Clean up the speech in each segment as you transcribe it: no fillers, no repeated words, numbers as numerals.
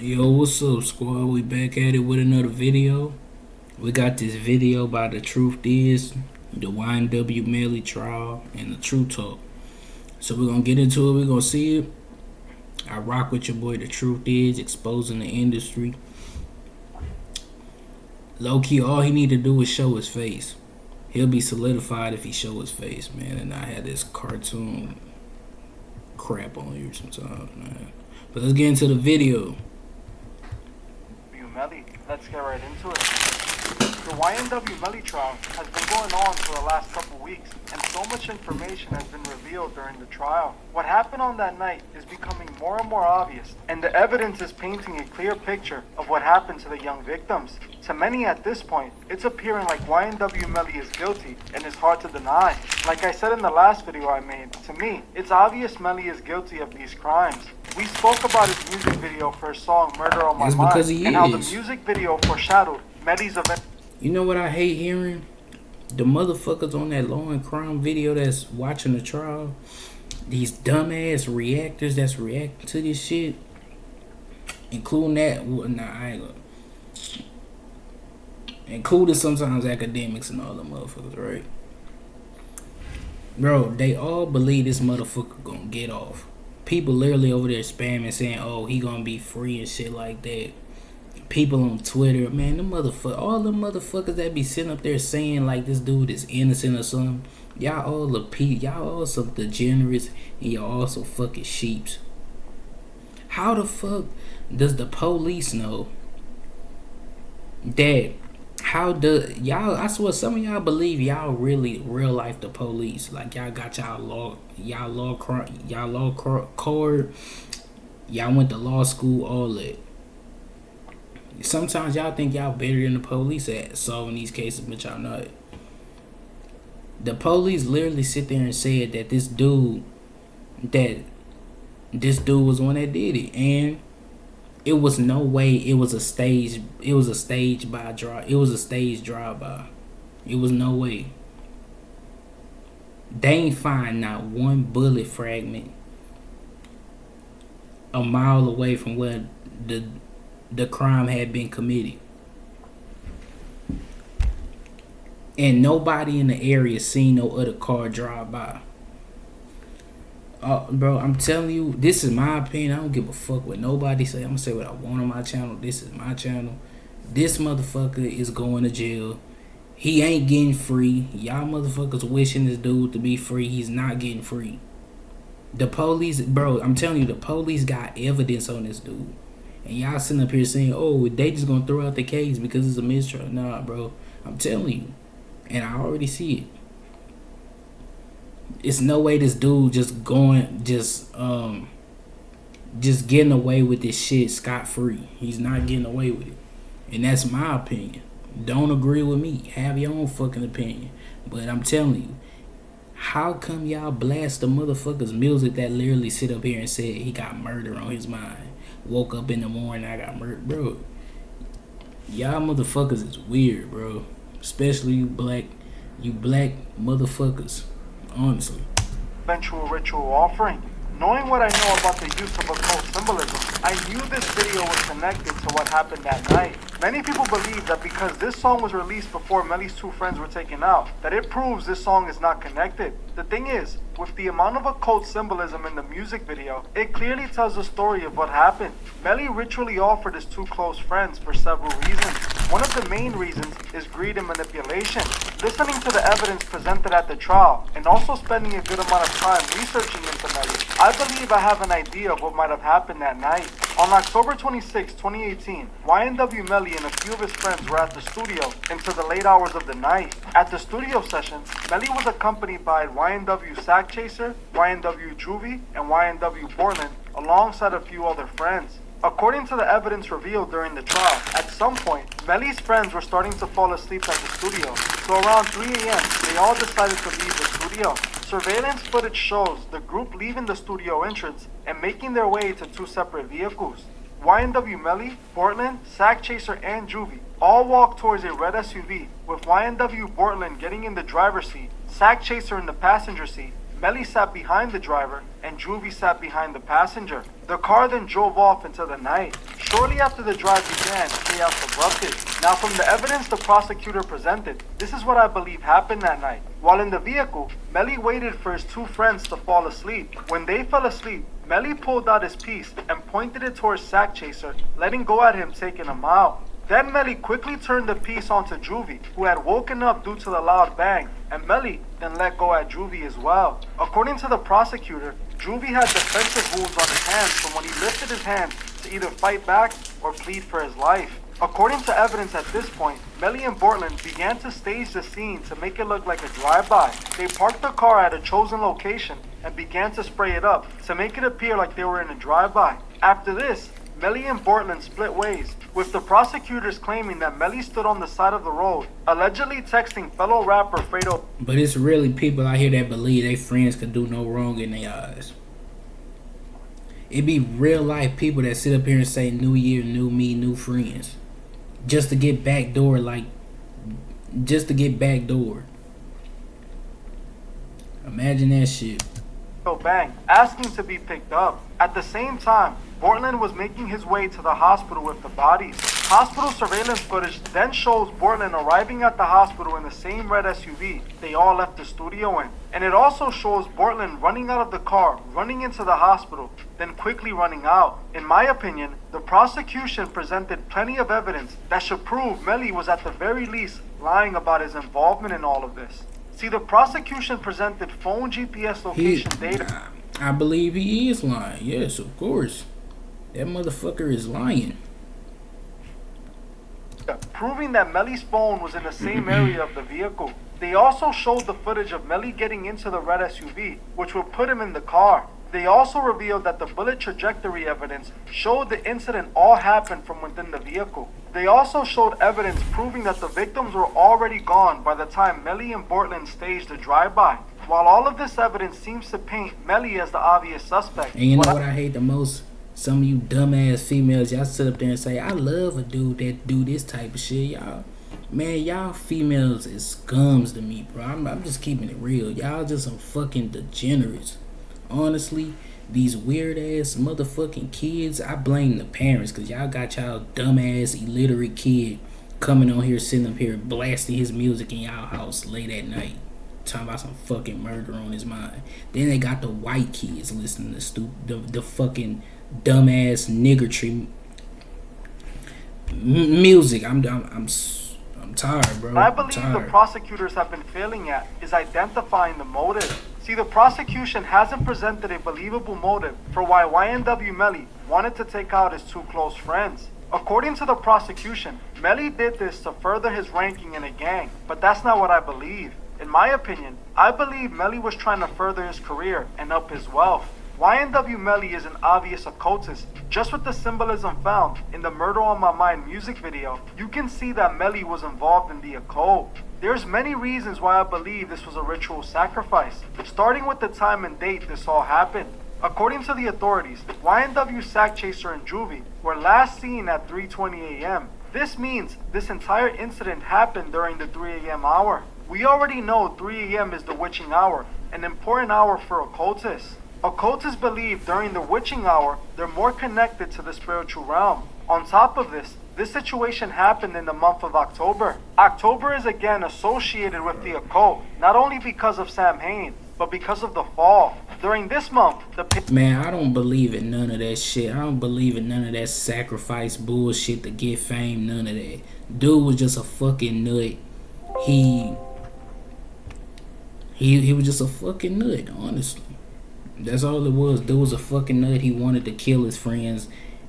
Yo, what's up, squad? We back at it with another video. We got this video by The Truth Is, the YNW Melly trial, and the True Talk. So we're gonna get into it. We're gonna see it. I rock with your boy. The Truth Is exposing the industry. Low key, all he need to do is show his face. He'll be solidified if he show his face, man. And I had this cartoon crap on here sometimes, man. But let's get into the video. Melly. Let's get right into it. The YNW Melly trial has been going on for the last couple weeks, and so much information has been revealed during the trial. What happened on that night is becoming more and more obvious, and the evidence is painting a clear picture of what happened to the young victims. To many at this point, it's appearing like YNW Melly is guilty, and it's hard to deny. Like I said in the last video I made, to me, it's obvious Melly is guilty of these crimes. We spoke about his music video for his song Murder on My Mind, and how the music video foreshadowed Melly's event. You know what I hate hearing? The motherfuckers on that law and crime video that's watching the trial, these dumbass reactors that's reacting to this shit, including that, including sometimes academics and all the motherfuckers, right? Bro, they all believe this motherfucker gonna get off. People literally over there spamming saying, oh, he gonna be free and shit like that. People on Twitter, man, all the motherfuckers that be sitting up there saying like this dude is innocent or something. Y'all all some degenerates, and y'all also fucking sheeps. How the fuck does the police know that? I swear some of y'all believe y'all really real life the police. Like y'all got y'all card, y'all went to law school, all that. Sometimes y'all think y'all better than the police at solving these cases, but y'all not. The police literally sit there and said that this dude was one that did it, and it was no way it was a stage drive-by. It was no way. They ain't find not one bullet fragment a mile away from where the crime had been committed. And nobody in the area seen no other car drive by. Bro, I'm telling you, this is my opinion. I don't give a fuck what nobody say. I'm gonna say what I want on my channel. This is my channel. This motherfucker is going to jail. He ain't getting free. Y'all motherfuckers wishing this dude to be free. He's not getting free. The police, bro, I'm telling you, the police got evidence on this dude. And y'all sitting up here saying, oh, they just gonna throw out the case because it's a mistrial. Nah, bro. I'm telling you. And I already see it. It's no way this dude just getting away with this shit scot-free. He's not getting away with it. And that's my opinion. Don't agree with me. Have your own fucking opinion. But I'm telling you, how come y'all blast the motherfuckers music that literally sit up here and said he got murder on his mind? Woke up in the morning, I got murdered, bro. Y'all motherfuckers is weird, bro. Especially you black motherfuckers. Honestly. Eventual ritual offering. Knowing what I know about the use of occult symbolism, I knew this video was connected to what happened that night. Many people believe that because this song was released before Melly's two friends were taken out, that it proves this song is not connected. The thing is, with the amount of occult symbolism in the music video, it clearly tells the story of what happened. Melly ritually offered his two close friends for several reasons. One of the main reasons is greed and manipulation. Listening to the evidence presented at the trial, and also spending a good amount of time researching into Melly, I believe I have an idea of what might have happened that night. On October 26, 2018, YNW Melly and a few of his friends were at the studio into the late hours of the night. At the studio session, Melly was accompanied by YNW Sack Chaser, YNW Juvie, and YNW Portland, alongside a few other friends. According to the evidence revealed during the trial, at some point, Melly's friends were starting to fall asleep at the studio, so around 3 a.m., they all decided to leave the studio. Surveillance footage shows the group leaving the studio entrance and making their way to two separate vehicles. YNW Melly, Portland, Sack Chaser, and Juvie all walked towards a red SUV, with YNW Portland getting in the driver's seat, Sack Chaser in the passenger seat, Melly sat behind the driver and Juvie sat behind the passenger. The car then drove off into the night. Shortly after the drive began, chaos erupted. Now from the evidence the prosecutor presented, this is what I believe happened that night. While in the vehicle, Melly waited for his two friends to fall asleep. When they fell asleep, Melly pulled out his piece and pointed it towards Sack Chaser, letting go at him, taking him out. Then Melly quickly turned the piece onto Juvie, who had woken up due to the loud bang, and Melly then let go at Juvie as well. According to the prosecutor, Juvie had defensive wounds on his hands from when he lifted his hands to either fight back or plead for his life. According to evidence at this point, Melly and Bortland began to stage the scene to make it look like a drive-by. They parked the car at a chosen location and began to spray it up to make it appear like they were in a drive-by. After this, Melly and Bortland split ways, with the prosecutors claiming that Melly stood on the side of the road, allegedly texting fellow rapper Fredo. But it's really people out here that believe their friends could do no wrong in their eyes. It be real life people that sit up here and say new year, new me, new friends. Just to get backdoor, Imagine that shit. Bang, asking to be picked up. At the same time, Bortland was making his way to the hospital with the bodies. Hospital surveillance footage then shows Bortland arriving at the hospital in the same red SUV they all left the studio in. And it also shows Bortland running out of the car, running into the hospital, then quickly running out. In my opinion, the prosecution presented plenty of evidence that should prove Melly was at the very least lying about his involvement in all of this. See, the prosecution presented phone GPS location data. I believe he is lying. Yes, of course. That motherfucker is lying. Proving that Melly's phone was in the same area of the vehicle. They also showed the footage of Melly getting into the red SUV, which would put him in the car. They also revealed that the bullet trajectory evidence showed the incident all happened from within the vehicle. They also showed evidence proving that the victims were already gone by the time Melly and Bortland staged the drive-by. While all of this evidence seems to paint Melly as the obvious suspect. And you know what I hate the most? Some of you dumbass females, y'all sit up there and say, I love a dude that do this type of shit. Y'all females is scums to me, bro. I'm just keeping it real. Y'all just some fucking degenerates. Honestly, these weird ass motherfucking kids, I blame the parents, because y'all got y'all dumbass illiterate kid coming on here, sitting up here blasting his music in y'all house late at night, talking about some fucking murder on his mind. Then they got the white kids listening to the fucking dumbass niggertry music. I'm tired, bro. I believe the prosecutors have been failing at is identifying the motive. See, the prosecution hasn't presented a believable motive for why YNW Melly wanted to take out his two close friends. According to the prosecution, Melly did this to further his ranking in a gang, but that's not what I believe. In my opinion, I believe Melly was trying to further his career and up his wealth. YNW Melly is an obvious occultist. Just with the symbolism found in the Murder on My Mind music video, you can see that Melly was involved in the occult. There's many reasons why I believe this was a ritual sacrifice, starting with the time and date this all happened. According to the authorities, YNW, Sack Chaser, and Juvie were last seen at 3:20 a.m. This means this entire incident happened during the 3 a.m. hour. We already know 3 a.m. is the witching hour, an important hour for occultists. Occultists believe during the witching hour, they're more connected to the spiritual realm. On top of this situation happened in the month of October. October is again associated with the occult, not only because of Samhain, but because of the fall. During this month, Man, I don't believe in none of that shit. I don't believe in none of that sacrifice bullshit to get fame, none of that. Dude was just a fucking nut. He was just a fucking nut, honestly. That's all it was. Dude was a fucking nut. He wanted to kill his friends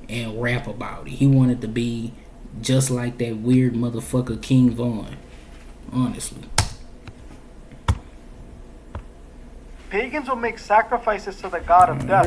and rap about it. He wanted to be just like that weird motherfucker King Von. Honestly. Pagans will make sacrifices to the god of death.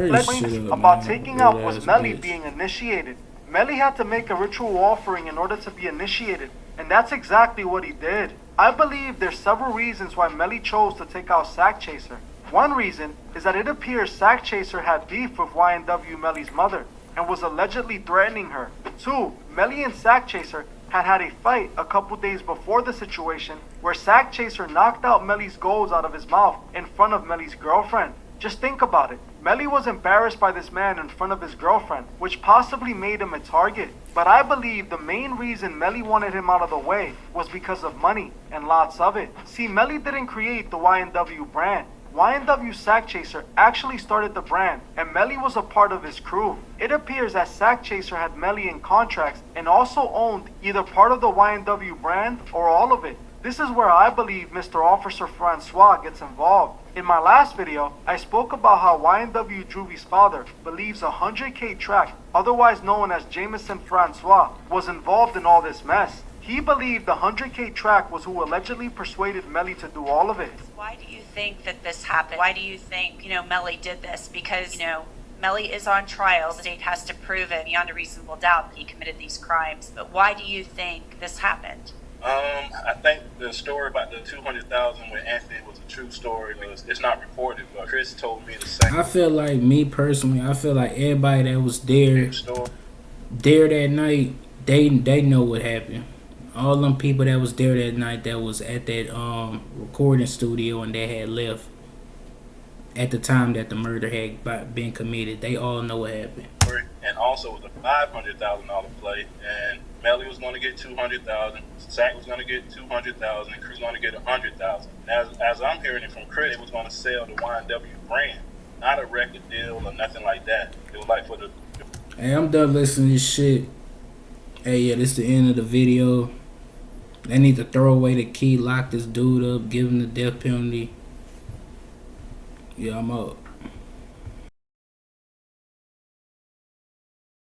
About taking out was Melly being initiated. Melly had to make a ritual offering in order to be initiated, and that's exactly what he did. I believe there's several reasons why Melly chose to take out Sack Chaser. One reason is that it appears Sack Chaser had beef with YNW Melly's mother and was allegedly threatening her. 2. Melly and Sack Chaser had a fight a couple days before the situation where Sack Chaser knocked out Melly's goals out of his mouth in front of Melly's girlfriend. Just think about it. Melly was embarrassed by this man in front of his girlfriend, which possibly made him a target. But I believe the main reason Melly wanted him out of the way was because of money, and lots of it. See, Melly didn't create the YNW brand. YNW Sack Chaser actually started the brand, and Melly was a part of his crew. It appears that Sack Chaser had Melly in contracts and also owned either part of the YNW brand or all of it. This is where I believe Mr. Officer Francois gets involved. In my last video, I spoke about how YNW Juvie's father believes a 100K track, otherwise known as Jameson Francois, was involved in all this mess. He believed the 100K track was who allegedly persuaded Melly to do all of it. Why do you think that this happened? Why do you think, Melly did this? Because, Melly is on trial. The state has to prove it beyond a reasonable doubt that he committed these crimes. But why do you think this happened? I think the story about the 200,000 with Anthony was a true story. It's not reported, but Chris told me the same. I feel like, me personally, I feel like everybody that was there that night, they know what happened. All them people that was there that night that was at that recording studio and they had left at the time that the murder had been committed, they all know what happened. And also it was a $500,000 play, and Melly was going to get 200,000, Sack was going to get 200,000, and Cruz going to get 100,000. As I'm hearing it from Chris, it was going to sell the YNW brand, not a record deal or nothing like that. It was like for the. Hey, I'm done listening to this shit. Hey, yeah, this is the end of the video. They need to throw away the key, lock this dude up, give him the death penalty. Yeah, I'm out.